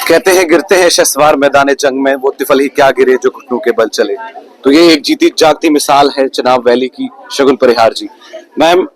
कहते हैं गिरते हैं शस्वार मैदान जंग में, वो तिफल ही क्या गिरे जो घुटनों के बल चले। तो ये एक जीती जागती मिसाल है चिनाब वैली की शगुन परिहार जी। मैम,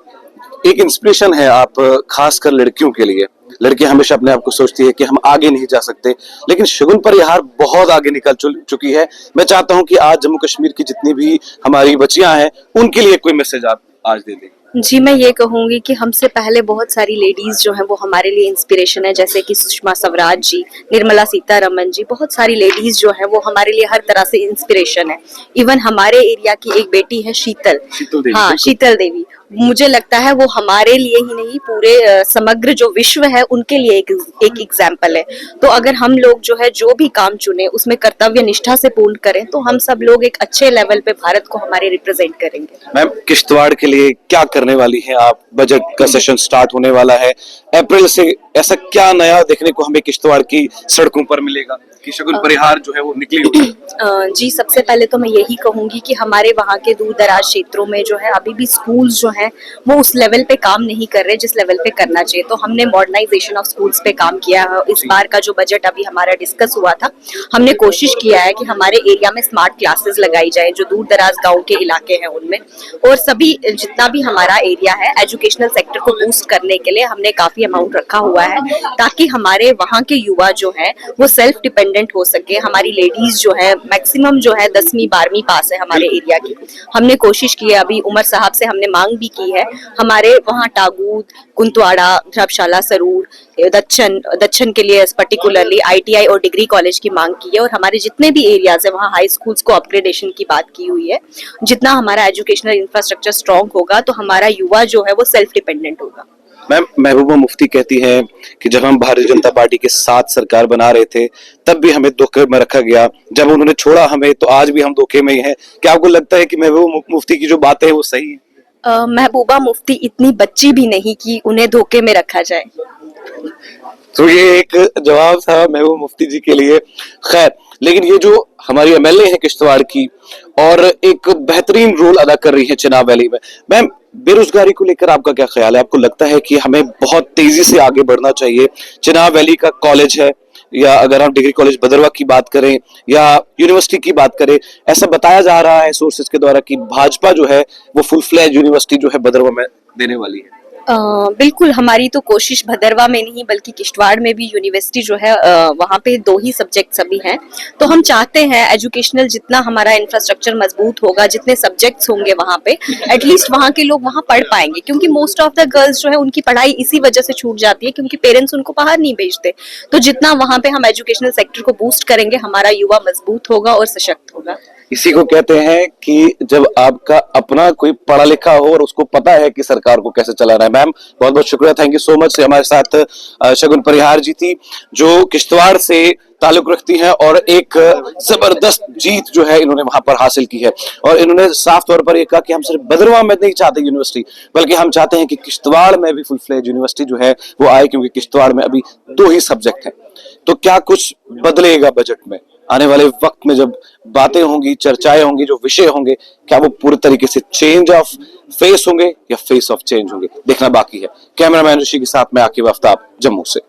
एक इंस्पिरेशन है आप, खासकर लड़कियों के लिए। लड़की हमेशा अपने आप को सोचती है कि हम आगे नहीं जा सकते, लेकिन शगुन परिहार बहुत आगे निकल चुकी है। मैं चाहता हूं कि आज जम्मू कश्मीर की जितनी भी हमारी बच्चियां हैं उनके लिए कोई मैसेज आप आज दे दें। जी, मैं ये कहूंगी कि हमसे पहले बहुत सारी लेडीज जो हैं वो हमारे लिए इंस्पिरेशन है, जैसे कि सुषमा स्वराज जी, निर्मला सीतारमन जी, बहुत सारी लेडीज जो हैं वो हमारे लिए हर तरह से इंस्पिरेशन है। इवन हमारे एरिया की एक बेटी है शीतल देवी, हाँ शीतल देवी, मुझे लगता है वो हमारे लिए ही नहीं पूरे समग्र जो विश्व है उनके लिए एक एग्जाम्पल है। तो अगर हम लोग जो है जो भी काम चुने उसमें कर्तव्य निष्ठा से पूर्ण करें तो हम सब लोग एक अच्छे लेवल पे भारत को हमारे रिप्रेजेंट करेंगे। मैम, किश्तवाड़ के लिए क्या करने वाली हैं आप? बजट का सेशन स्टार्ट होने वाला है अप्रैल से, ऐसा क्या नया देखने को हमें किश्तवाड़ की सड़कों पर मिलेगा कि शगुन परिहार जो है वो निकली होगी? जी, सबसे पहले तो मैं यही कहूंगी कि हमारे वहाँ के दूर दराज क्षेत्रों में जो है अभी भी स्कूल्स जो हैं वो उस लेवल पे काम नहीं कर रहे जिस लेवल पे करना चाहिए। तो हमने मॉडर्नाइजेशन ऑफ स्कूल्स पे काम किया है। इस बार का जो बजट अभी हमारा डिस्कस हुआ था, हमने कोशिश किया है कि हमारे एरिया में स्मार्ट क्लासेस लगाई जाए जो दूर दराज गाँव के इलाके हैं उनमें, और सभी जितना भी हमारा एरिया है एजुकेशनल सेक्टर को बूस्ट करने के लिए हमने काफी अमाउंट रखा हुआ है ताकि हमारे वहाँ के युवा जो है वो सेल्फ डिपेंडेंट हो सके। हमारी लेडीज जो है मैक्सिमम जो है 10वीं 12वीं पास है हमारे एरिया की। हमने कोशिश की है, अभी उमर साहब से हमने मांग भी की है, हमारे वहाँ टागूद, कुंतवाड़ा, धर्मशाला, सरूर, दक्षिण के लिए पर्टिकुलरली ITI और डिग्री कॉलेज की मांग की है, और हमारे जितने भी एरियाज है वहाँ हाई स्कूल्स को अपग्रेडेशन की बात की हुई है। जितना हमारा एजुकेशनल इंफ्रास्ट्रक्चर स्ट्रॉन्ग होगा तो हमारा युवा जो है वो सेल्फ डिपेंडेंट होगा। मैम, महबूबा मुफ्ती कहती हैं कि जब हम भारतीय जनता पार्टी के साथ सरकार बना रहे थे तब भी हमें धोखे में रखा गया, जब उन्होंने छोड़ा हमें तो आज भी हम धोखे में ही हैं। क्या आपको लगता है कि महबूबा मुफ्ती की जो बातें हैं वो सही है? महबूबा मुफ्ती इतनी बच्ची भी नहीं कि उन्हें धोखे में रखा जाए। तो ये एक जवाब था महबूबा मुफ्ती जी के लिए। खैर, लेकिन ये जो हमारी MLA है किश्तवाड़ की और एक बेहतरीन रोल अदा कर रही है चिनाब वैली में। मैम, बेरोजगारी को लेकर आपका क्या ख्याल है? आपको लगता है कि हमें बहुत तेजी से आगे बढ़ना चाहिए? चिनाब वैली का कॉलेज है, या अगर हम डिग्री कॉलेज भदरवा की बात करें या यूनिवर्सिटी की बात करें, ऐसा बताया जा रहा है सोर्सेज के द्वारा कि भाजपा जो है वो फुल फ्लैज यूनिवर्सिटी जो है भदरवा में देने वाली है। बिल्कुल, हमारी तो कोशिश भदरवा में नहीं बल्कि किश्तवाड़ में भी यूनिवर्सिटी जो है वहाँ पे 2 ही सब्जेक्ट्स अभी हैं। तो हम चाहते हैं एजुकेशनल जितना हमारा इंफ्रास्ट्रक्चर मजबूत होगा, जितने सब्जेक्ट्स होंगे वहाँ पे, एटलीस्ट वहाँ के लोग वहाँ पढ़ पाएंगे, क्योंकि मोस्ट ऑफ द गर्ल्स जो है उनकी पढ़ाई इसी वजह से छूट जाती है क्योंकि पेरेंट्स उनको बाहर नहीं भेजते। तो जितना वहाँ पे हम एजुकेशनल सेक्टर को बूस्ट करेंगे हमारा युवा मजबूत होगा और सशक्त होगा। इसी को कहते हैं कि जब आपका अपना कोई पढ़ा लिखा हो और उसको पता है कि सरकार को कैसे चलाना है। मैम, बहुत बहुत शुक्रिया, थैंक यू सो मच। हमारे साथ शगुन परिहार जी थी जो किश्तवाड़ से ताल्लुक रखती हैं और एक जबरदस्त जीत जो है इन्होंने वहां पर हासिल की है। और इन्होंने साफ तौर पर ये कहा कि हम सिर्फ भदरवा में नहीं चाहते यूनिवर्सिटी, बल्कि हम चाहते हैं कि किश्तवाड़ में भी फुल फ्लेज यूनिवर्सिटी जो है वो आए, क्योंकि किश्तवाड़ में अभी 2 ही सब्जेक्ट हैं। तो क्या कुछ बदलेगा बजट में? आने वाले वक्त में जब बातें होंगी, चर्चाएं होंगी, जो विषय होंगे, क्या वो पूरी तरीके से चेंज ऑफ फेस होंगे या फेस ऑफ चेंज होंगे, देखना बाकी है। कैमरामैन ऋषि के साथ में आकिब आफ्ताब, जम्मू से।